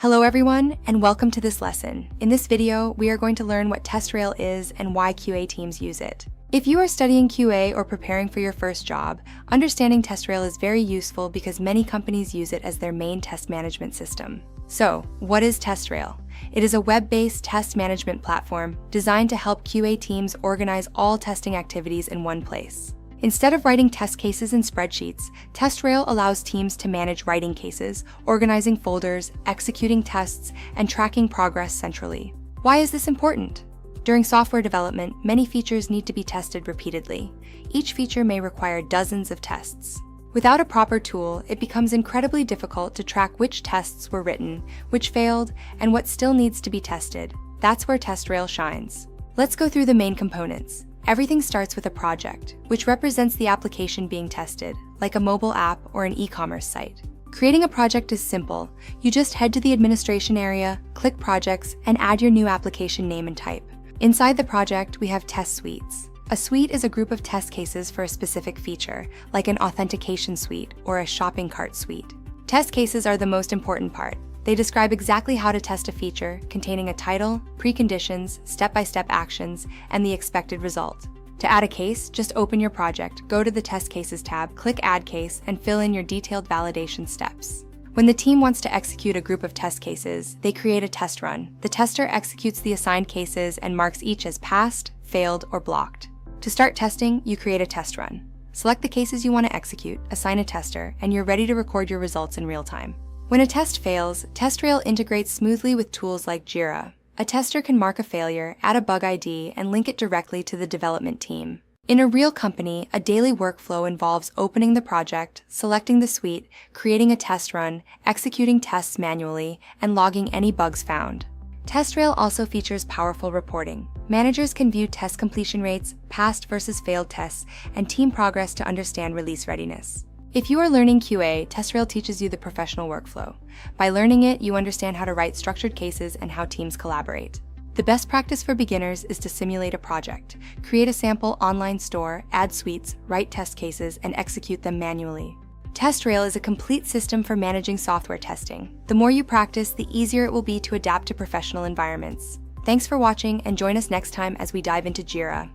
Hello everyone, and welcome to this lesson. In this video, we are going to learn what TestRail is and why QA teams use it. If you are studying QA or preparing for your first job, understanding TestRail is very useful because many companies use it as their main test management system. So, what is TestRail? It is a web-based test management platform designed to help QA teams organize all testing activities in one place. Instead of writing test cases in spreadsheets, TestRail allows teams to manage writing cases, organizing folders, executing tests, and tracking progress centrally. Why is this important? During software development, many features need to be tested repeatedly. Each feature may require dozens of tests. Without a proper tool, it becomes incredibly difficult to track which tests were written, which failed, and what still needs to be tested. That's where TestRail shines. Let's go through the main components. Everything starts with a project, which represents the application being tested, like a mobile app or an e-commerce site. Creating a project is simple. You just head to the administration area, click Projects, and add your new application name and type. Inside the project, we have test suites. A suite is a group of test cases for a specific feature, like an authentication suite or a shopping cart suite. Test cases are the most important part. They describe exactly how to test a feature, containing a title, preconditions, step-by-step actions, and the expected result. To add a case, just open your project, go to the Test Cases tab, click Add Case, and fill in your detailed validation steps. When the team wants to execute a group of test cases, they create a test run. The tester executes the assigned cases and marks each as passed, failed, or blocked. To start testing, you create a test run. Select the cases you want to execute, assign a tester, and you're ready to record your results in real time. When a test fails, TestRail integrates smoothly with tools like Jira. A tester can mark a failure, add a bug ID, and link it directly to the development team. In a real company, a daily workflow involves opening the project, selecting the suite, creating a test run, executing tests manually, and logging any bugs found. TestRail also features powerful reporting. Managers can view test completion rates, passed versus failed tests, and team progress to understand release readiness. If you are learning QA, TestRail teaches you the professional workflow. By learning it, you understand how to write structured cases and how teams collaborate. The best practice for beginners is to simulate a project. Create a sample online store, add suites, write test cases, and execute them manually. TestRail is a complete system for managing software testing. The more you practice, the easier it will be to adapt to professional environments. Thanks for watching, and join us next time as we dive into Jira.